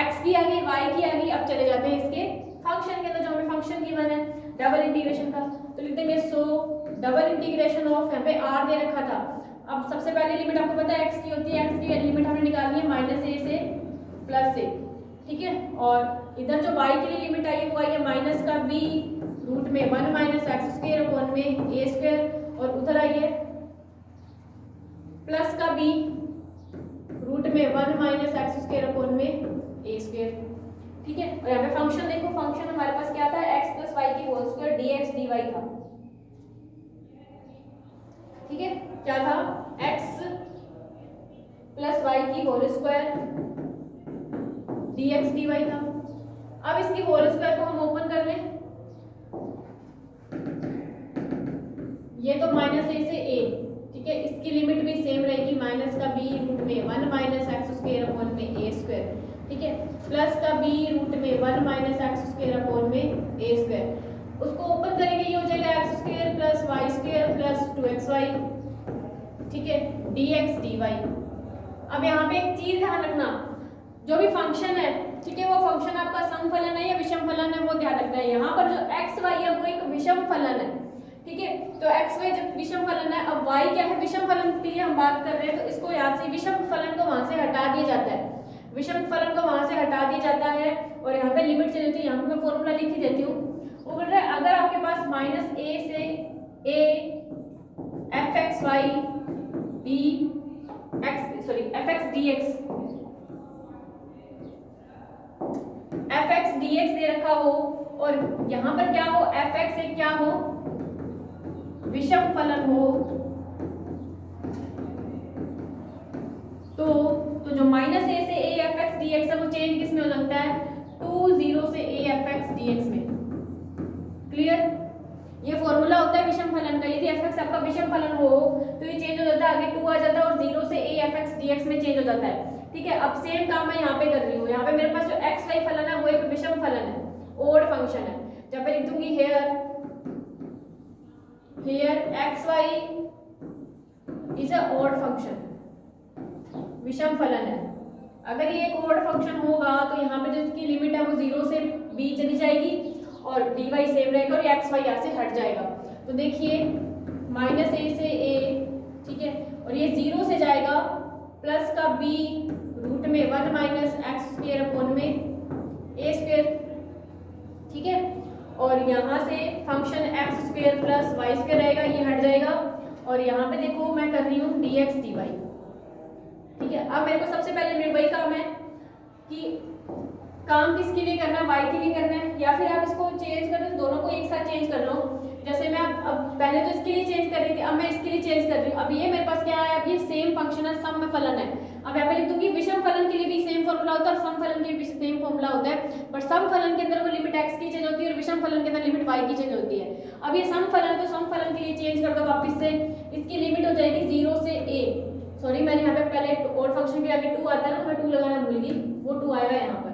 x की आ गई, y की आ गई। अब चले जाते हैं इसके फंक्शन के अंदर, जो हमें फंक्शन गिवन है डबल इंटीग्रेशन का, तो लिख देंगे सो डबल इंटीग्रेशन ऑफ, यहाँ पे r दे रखा था। अब सबसे पहले लिमिट आपको पता है x की होती है, x की लिमिट हमने निकालनी है माइनस ए से प्लस से। ठीक है, और इधर जो y के लिए लिमिट आई है वो आई है माइनस का b रूट में 1 माइनस एक्स स्क्वायर अपॉन में ए स्क्वायर, और उधर आई है प्लस का b रूट में 1 माइनस एक्स स्क्वायर अपॉन में ए स्क्वायर। ठीक है, और यहाँ पे फंक्शन देखो, फंक्शन हमारे पास क्या था, x प्लस वाई की होल स्क्वायर dx dy था। ठीक है, क्या था, x प्लस वाई की होल स्क्वायर dx dy था। अब इसकी होल स्क्वायर को हम ओपन कर लें, ये तो माइनस ए से ए। ठीक है, इसकी लिमिट भी सेम रहेगी, माइनस का b रूट में 1 माइनस एक्स स्क्वायर अपॉन में ए स्क्वायर। ठीक है, प्लस का b रूट में 1 माइनस एक्स स्क्वायर अपॉन में ए स्क्वायर। उसको ओपन करेंगे, ये हो जाएगा X square plus Y square plus 2xy। ठीक है, dx dy। अब यहाँ पे एक चीज ध्यान रखना, जो भी फंक्शन है, ठीक है, वो फंक्शन आपका सम फलन है या विषम फलन है, वो ध्यान रखना है। यहाँ पर जो x y है वो एक विषम फलन है। ठीक है, तो x y जब विषम फलन है, अब y क्या है, विषम फलन के लिए हम बात कर रहे हैं, तो इसको यहाँ से विषम फलन को वहां से हटा दिया जाता है, विषम फलन को वहां से हटा दिया जाता है, और यहाँ पे लिमिट चली होती है। यहाँ पे मैं फॉर्मूला लिख ही देती हूँ। वो बोल रहा है अगर आपके पास माइनस ए से a f x y d x, sorry f x d x, f x d x दे रखा हो, और यहाँ पर क्या हो, एफ एक्स एक क्या हो, विषम फलन हो, तो जो माइनस ए से A F x d x है वो चेंज किस में हो सकता है, 2 0 से A F x d x में। क्लियर, ये फॉर्मूला होता है विषम फलन का। यदि एफ एक्स आपका विषम फलन हो तो ये चेंज हो जाता है, आगे 2 आ जाता है और 0 से A F x d x में चेंज हो जाता है। ठीक है, अब सेम काम मैं यहाँ पे कर रही हूँ। यहाँ पे मेरे पास जो एक्स वाई फलन है वो एक विषम फलन है, ओड फंक्शन है। जब मैं लिख दूंगी here X Y is a odd function, विषम फलन है। अगर ये एक ओड फंक्शन होगा तो यहाँ पे जो इसकी लिमिट है वो 0 से b चली जाएगी और dy सेम रहेगा, और एक्स वाई यहाँ से हट जाएगा। तो देखिए माइनस ए से a, ठीक है, और ये 0 से जाएगा, प्लस का b रूट में 1 माइनस एक्स स्क्वायर अपॉन में ए स्क्वायर। ठीक है, और यहाँ से function X square plus Y square रहेगा, ये हट जाएगा, और यहाँ पे देखो मैं कर रही हूँ dx dy। ठीक है, अब मेरे को सबसे पहले मेरे वही काम है कि काम किसके लिए करना है, y के लिए करना है, या फिर आप इसको चेंज कर दो, दोनों को एक साथ चेंज कर लो। जैसे मैं अब पहले तो इसके लिए चेंज कर रही थी, अब मैं इसके लिए चेंज कर रही हूँ। अब ये मेरे पास क्या है, अब ये सेम फंक्शन है, सम में फलन है। अब यहाँ पे लिख दूंगी विषम फलन के लिए भी सेम फॉर्मूला होता है और सम फलन के लिए भी सेम फॉर्मूला होता है, पर सम फलन के अंदर वो लिमिट x की चेंज होती है और विषम फलन के अंदर लिमिट y की चेंज होती है। अब ये सम फलन, तो सम फलन के लिए चेंज कर दो वापस से, इसकी लिमिट हो जाएगी 0 से a। सॉरी मैंने यहाँ पे पहले और फंक्शन के आगे 2 आता है ना, मैं 2 लगाना भूल गई, वो 2 आएगा यहाँ पर।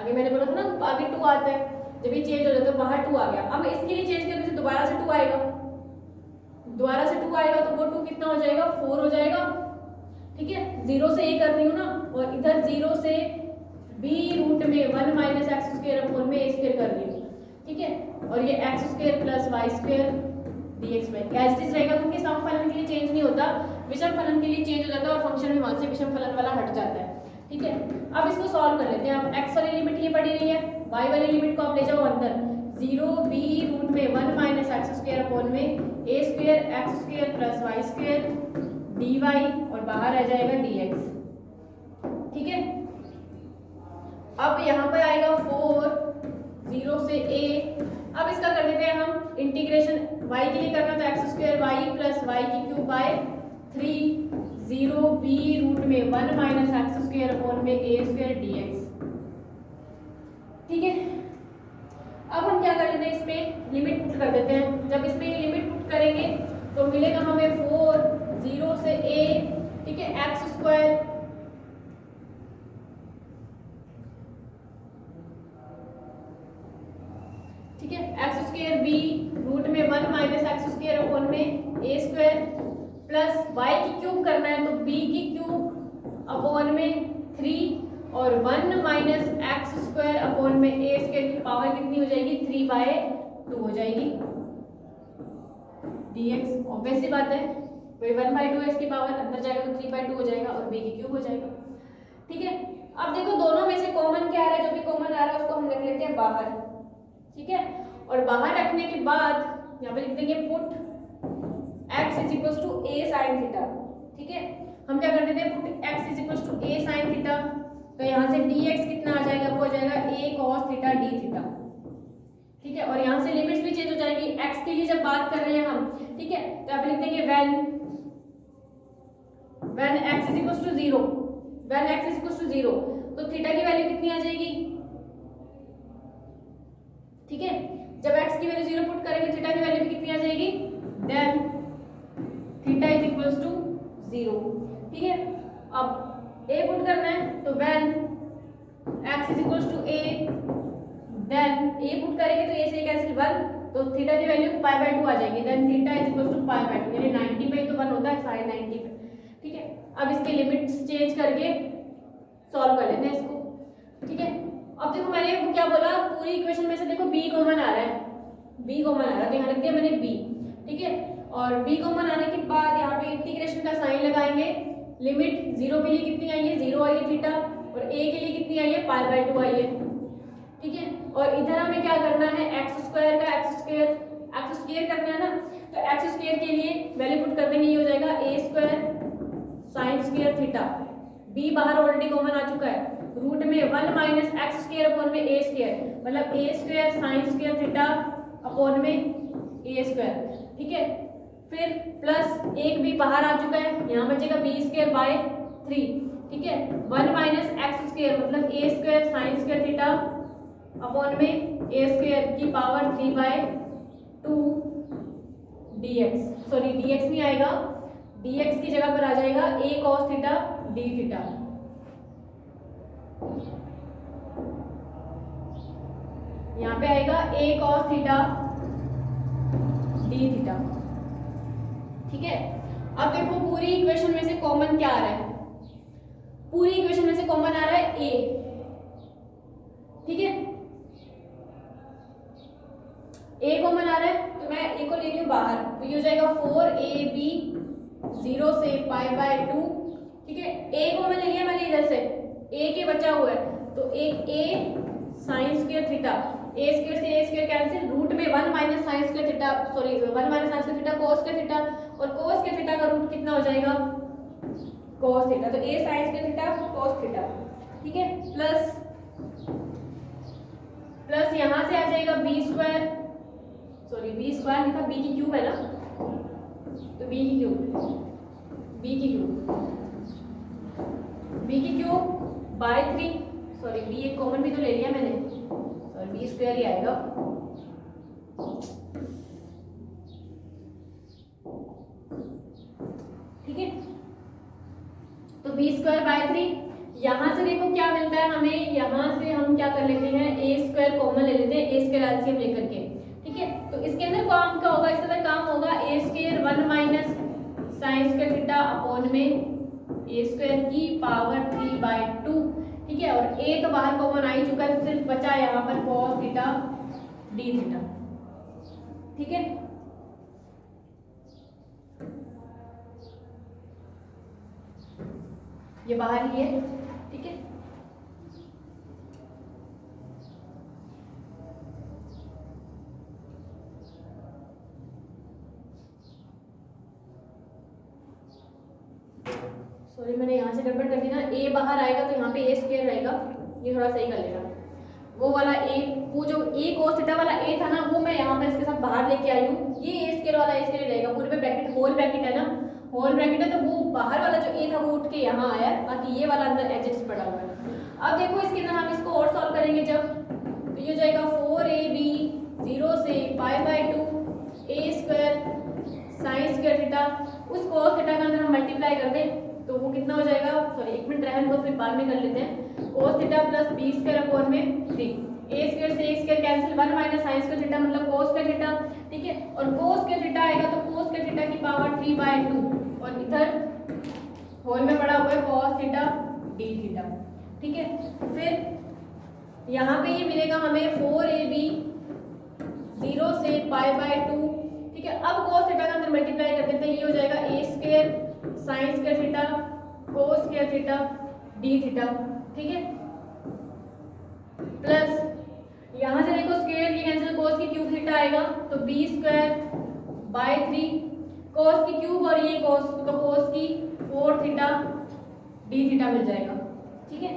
आगे मैंने बोला था ना आगे 2 आता है, जब ये चेंज हो जाता है तो बाहर 2 आ गया। अब इसके लिए चेंज करने से दोबारा से 2 आएगा, दोबारा से 2 आएगा तो वो 2 कितना हो जाएगा, 4 हो जाएगा। ठीक है, 0 से a कर रही हूँ ना, और इधर 0 से b रूट में 1 माइनस एक्स स्क्वायर अपॉन में a स्क्वायर कर रही हूँ। ठीक है, और ये X square plus Y square dx by as it रहेगा, क्योंकि सम फलन के लिए चेंज नहीं होता, विषम फलन के लिए चेंज हो जाता है और फंक्शन में वहां से विषम फलन वाला हट जाता है। ठीक है, अब इसको सॉल्व कर लेते हैं। अब x वाली लिमिट ये पड़ी रही है, y वाली लिमिट को आप ले जाओ अंदर, 0 b रूट में 1 माइनस एक्स स्क्वायर अपॉन में a square X square plus Y square dy और बाहर आ जाएगा dx। ठीक है, अब यहाँ पर आएगा 4 0 से a। अब इसका कर देते हैं हम इंटीग्रेशन, y के लिए करना तो X square Y plus Y की क्यूब बाय 3 0 b रूट में 1 माइनस एक्स स्क्वायर अपॉन में a स्क्वायर dx। ठीक है, अब हम क्या कर लेते हैं, इस पे लिमिट पुट कर देते हैं। जब इस पे लिमिट पुट करेंगे तो मिलेगा हमें 4 0 से a। ठीक है, एक्स स्क्वायर ठीक है एक्स स्क्वायर b रूट में 1 माइनस एक्स स्क्वायर अपॉन में a स्क्वायर प्लस y की क्यूब करना है तो b की क्यूब अपॉन में 3 और 1 माइनस एक्स स्क्वायर अपॉन में a स्क्वायर की पावर कितनी हो जाएगी, 3/2 हो जाएगी dx। ऑब्वियस सी बात है, वही 1/2 है, इसकी पावर अंदर जाएगा तो 3/2 हो जाएगा और b की क्यूब हो जाएगा। ठीक है, अब देखो दोनों में से कॉमन क्या आ रहा है, जो भी कॉमन आ रहा है उसको हम रख लेते हैं बाहर। ठीक है, और बाहर रखने के बाद यहाँ पे लिख देंगे put x is equal to a sin theta. ठीक है, हम क्या कर देते हैं, put x is equal to a sin theta, तो यहाँ से dx कितना आ जाएगा, वो हो जाएगा a cos theta d theta. ठीक है, और यहाँ से लिमिट्स भी चेंज हो जाएगी, x के लिए जब बात कर रहे हैं हम। ठीक है, तो यहाँ पे लिख देंगे when x is equal to 0, when x is equal to 0 तो थीटा की वैल्यू कितनी आ जाएगी। ठीक है, जब x की वैल्यू 0 पुट करेंगे थीटा की वैल्यू भी कितनी आ जाएगी, then theta is equal to 0। ठीक है, अब a पुट करना है तो when x is equal to a, then a put करेंगे तो a से कैंसिल 1 तो थीटा की वैल्यू π/2 आ जाएगी, then theta is equal to π/2 यानी 90 पे तो 1 होता है sin 90 पे। ठीक है, अब इसके लिमिट्स चेंज करके सॉल्व कर लेते हैं इसको। ठीक है, अब देखो मैंने क्या बोला, पूरी इक्वेशन में से देखो b कॉमन आ रहा है, b कॉमन आ रहा है तो यहाँ लिख दिया मैंने b। ठीक है, और b कॉमन आने के बाद यहाँ पे इंटीग्रेशन का साइन लगाएंगे, लिमिट 0 के लिए कितनी आई है, 0 आई है थीटा, और a के लिए कितनी आई है, π/2 आई है। ठीक है, और इधर हमें क्या करना है, एक्स स्क्वायर का एक्स स्क्वायर करना है ना, तो एक्स स्क्वायर के लिए वैल्यू पुट कर देंगे, ये हो जाएगा a square sine square theta, b बाहर ऑलरेडी कॉमन आ चुका है, रूट में 1 माइनस एक्स स्क्वायर अपॉन में a स्क्वायर, मतलब a square sine square theta upon में a स्क्वायर। ठीक है, फिर प्लस एक भी बाहर आ चुका है, यहाँ बचेगा b स्क्वायर बाय 3। ठीक है, 1 माइनस एक्स स्क्वायर मतलब a square sine square theta upon में a स्क्वायर की पावर 3/2 dx। सॉरी dx नहीं आएगा, dx की जगह पर आ जाएगा a cos theta d theta. यहाँ पे आएगा a cos theta d theta. ठीक है, अब देखो पूरी इक्वेशन में से कॉमन क्या आ रहा है, पूरी इक्वेशन में से कॉमन आ रहा है a। ठीक है, a कॉमन आ रहा है तो मैं a को ले रही हूँ बाहर, तो ये हो जाएगा 4ab 0 से π/2। ठीक है, a कॉमन ले लिया मैंने इधर से, a के बचा हुआ है तो एक a sine square theta, a square से a स्क्वायर कैंसिल, रूट में 1 minus sine square theta, sorry 1 minus sine square theta cos square theta, और कोस स्क्वायर थीटा का रूट कितना हो जाएगा, कोस थीटा, तो a sine square theta cos theta. ठीक है, प्लस यहाँ से आ जाएगा b square sorry B square लिखा, बी की क्यूब है ना, तो बी की क्यूब बाय 3, सॉरी बी एक कॉमन भी तो ले लिया मैंने, सॉरी बी स्क्वायर ही आएगा, ठीक है। तो बी स्क्वायर बाय 3, यहाँ से देखो क्या मिलता है हमें, यहाँ से हम क्या कर लेते हैं, ए स्क्वायर कॉमन ले लेते हैं, ए स्क्वायर एलसीएम लेकर के, ठीक है। तो इसके अंदर काम क्या होगा, इसके अंदर काम होगा a square 1 minus sine square theta upon में ए स्क्वायर की पावर 3/2, ठीक है। और ए तो बाहर कॉमन आ ही चुका है, तो सिर्फ बचा यहाँ पर cos थीटा डी थीटा, ठीक है। ये बाहर ही है, ठीक है। सॉरी मैंने यहाँ से गड़बड़ कर दी ना, ए बाहर आएगा तो यहाँ पे ए स्क्वायर रहेगा, ये थोड़ा सही कर लेना। वो वाला ए, वो जो ए cos थीटा वाला ए था ना, वो मैं यहाँ पर इसके साथ बाहर लेके आई हूँ, ये ए स्क्वायर वाला ए स्क्वायर रहेगा, पूरे में ब्रैकेट होल ब्रैकेट है ना, होल ब्रैकेट है, तो वो बाहर वाला जो ए था वो उठ के यहाँ आया, बाकी ये वाला अंदर एडजस्ट पड़ा हुआ है। अब देखो इसके अंदर हम इसको और सॉल्व करेंगे जब, तो ये हो जाएगा 4ab 0 से π/2 a square sine square theta, उस cos थीटा का अंदर हम मल्टीप्लाई कर दें तो वो कितना हो जाएगा, सॉरी 1 मिनट रहने दो फिर बाद में कर लेते हैं, cos theta plus b square upon में 3, ए स्क्वायर से a square cancel, 1 minus sine square theta मतलब cos स्क्वायर थीटा, ठीक है। और cos स्क्वायर थीटा आएगा तो cos स्क्वायर थीटा की पावर 3/2, और इधर होल में पड़ा हुआ है cos थीटा डी थीटा, ठीक है। फिर यहाँ पे ये मिलेगा हमें 4ab 0 से π/2, ठीक है। अब cos थीटा का अंदर मल्टीप्लाई कर देते हैं, ये हो जाएगा a square sine square theta cos square theta d theta, ठीक है। प्लस यहाँ से देखो स्क्वायर ये कैंसिल, cos की क्यूब थीटा आएगा तो बी स्क्वायर बाय 3 cos की क्यूब और ये cos तो cos की 4 थीटा डी थीटा मिल जाएगा, ठीक है।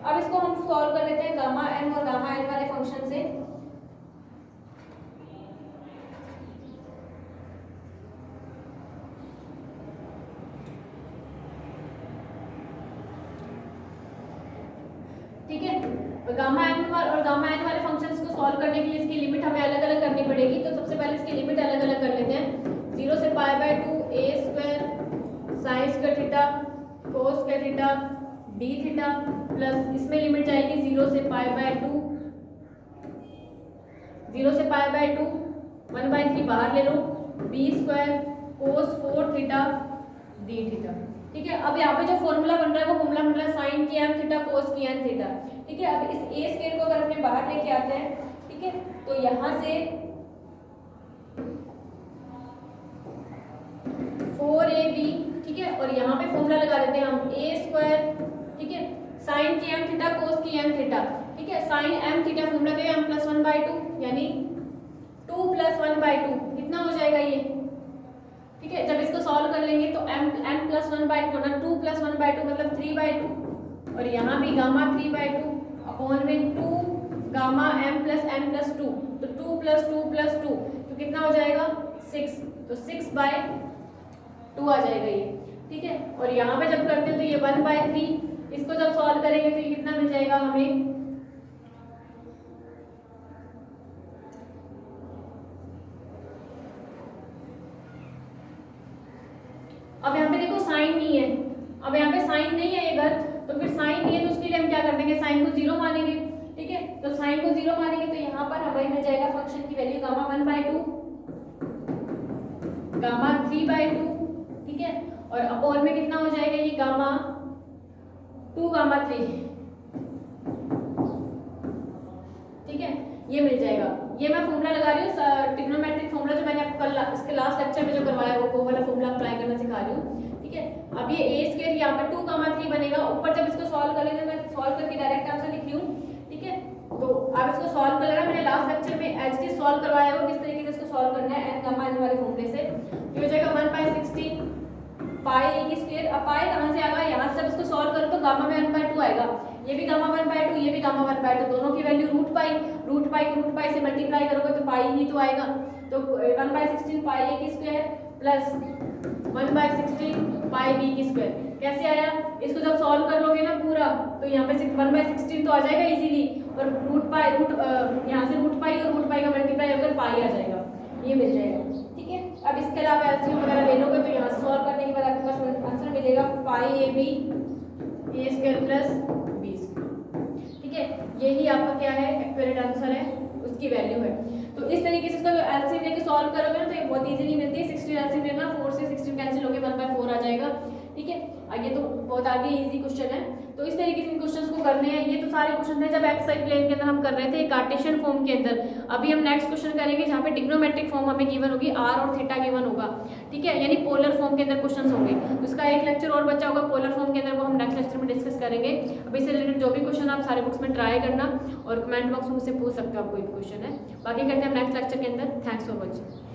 अब इसको हम सॉल्व कर लेते हैं गामा एन और गामा एन वाले फंक्शन से। ठीक है, तो गामा एन और गामा एन वाले फंक्शंस को सॉल्व करने के लिए इसकी लिमिट हमें अलग अलग करनी पड़ेगी। तो सबसे पहले इसकी लिमिट अलग अलग कर लेते हैं। 0 से π/2 a square sine square theta cos square theta d theta, plus इसमें लिमिट जाएगी 0 से π/2 1/3 बाहर ले लो, b square cos 4 theta d theta, ठीक है। अब यहाँ पे जो फॉर्मूला बन रहा है वो फॉर्मूला बन रहा है साइन की एन थीटा cos की एन थीटा, ठीक है। अब इस ए स्क्वायर को अगर अपने बाहर लेके आते हैं, ठीक है, तो यहाँ से 4ab, ठीक है, और यहाँ पे फॉर्मूला लगा देते हैं हम ए स्क्वायर, ठीक है, साइन की एम थीटा cos की एम थीटा, ठीक है। साइन एम थीटा फॉर्मूला क्या है, m + 1/2 यानी 2 + 1/2 कितना हो जाएगा ये, ठीक है। जब इसको सॉल्व कर लेंगे तो m + 1/2 ना 2 + 1/2 मतलब 3/2, और यहाँ भी गामा 3/2 अपॉन में 2 गामा m + n + 2, तो 2 + 2 + 2 तो कितना हो जाएगा 6, तो 6/2 आ जाएगा ये, ठीक है। और यहाँ पे जब करते हैं तो ये 1/3, इसको जब सॉल्व करेंगे तो ये कितना मिल जाएगा हमें, अब यहाँ पे देखो साइन नहीं है, अब यहाँ पे साइन नहीं है इधर, तो फिर साइन नहीं है तो उसके लिए हम क्या कर देंगे, साइन को 0 मानेंगे, ठीक है। तो साइन को 0 मानेंगे तो यहाँ पर हमें मिल जाएगा फंक्शन की वैल्यू गामा 1/2 गामा 3/2, ठीक है। और अपॉन में कितना हो जाएगा ये गामा 2 गामा 3, ठीक है, ये मिल जाएगा। ये मैं फॉर्मूला लगा रही हूँ ट्रिग्नोमेट्रिक फॉर्मूला जो मैंने आपको कल इसके लास्ट लेक्चर में जो करवाया वो वाला फॉर्मूला अप्लाई करना सिखा रही हूँ, ठीक है। अब ये ए स्क्वायर यहाँ पर 2 गामा 3 बनेगा, ऊपर जब इसको सॉल्व कर लेंगे, मैं सॉल्व करके डायरेक्ट आंसर लिख रही हूँ, ठीक है। तो आप इसको सॉल्व कर लेना, मैंने लास्ट लेक्चर में एच डी सॉल्व करवाया हो किस तरीके से इसको सॉल्व करना है एन गामा एन वाले फॉर्मूले से। ये हो जाएगा 1/16 पाई ए की स्क्वायर। अब पाई कहाँ से आएगा, यहाँ से जब इसको सॉल्व करो तो गामा में 1/2 आएगा, ये भी गामा 1/2 ये भी गामा 1/2, दोनों की वैल्यू रूट पाई को रूट पाई से मल्टीप्लाई करोगे तो पाई ही तो आएगा, तो 1/16 पाई ए की स्क्वायर प्लस 1/16 पाई बी की स्क्वायर कैसे आया? इसको जब सॉल्व कर लोगे ना पूरा तो यहाँ पे 1/16 तो आ जाएगा इजीली, और यहाँ से रूट पाई और रूट पाई का मल्टीप्लाई होकर पाई आ जाएगा, ये मिल जाएगा। ठीक है, अब इसके अलावा एलसीएम वगैरह ले लोगे तो यहाँ से सॉल्व करने के बाद आपके पास आंसर मिलेगा pi a b a square plus b square. ठीक है, यही आपका क्या है एक्यूरेट आंसर है, उसकी वैल्यू है। तो इस तरीके से इसका एलसीएम लेके सॉल्व करोगे ना तो ये बहुत इजीली मिलती है। 16 एलसीएम लेना, 4 से 16 कैंसिल होके 1/4 आ जाएगा। ठीक है, आगे तो बहुत आगे इजी क्वेश्चन है। तो इस तरीके से इन क्वेश्चंस को करने हैं। ये तो सारे क्वेश्चन थे जब एक्स प्लेन के अंदर हम कर रहे थे कार्टेशियन फॉर्म के अंदर। अभी हम नेक्स्ट क्वेश्चन करेंगे जहाँ पे ट्रिग्नोमेट्रिक फॉर्म हमें गिवन होगी, आर और थीटा गिवन होगा। ठीक है, यानी पोलर फॉर्म के अंदर क्वेश्चंस होंगे। तो इसका एक लेक्चर और बचा होगा पोलर फॉर्म के अंदर, वो हम नेक्स्ट लेक्चर में डिस्कस करेंगे। अभी से रिलेटेड जो भी क्वेश्चन आप सारे बुक्स में ट्राई करना और कमेंट बॉक्स में मुझसे पूछ सकते हो, आप कोई भी क्वेश्चन है। बाकी करते हैं नेक्स्ट लेक्चर के अंदर। Thanks for watching.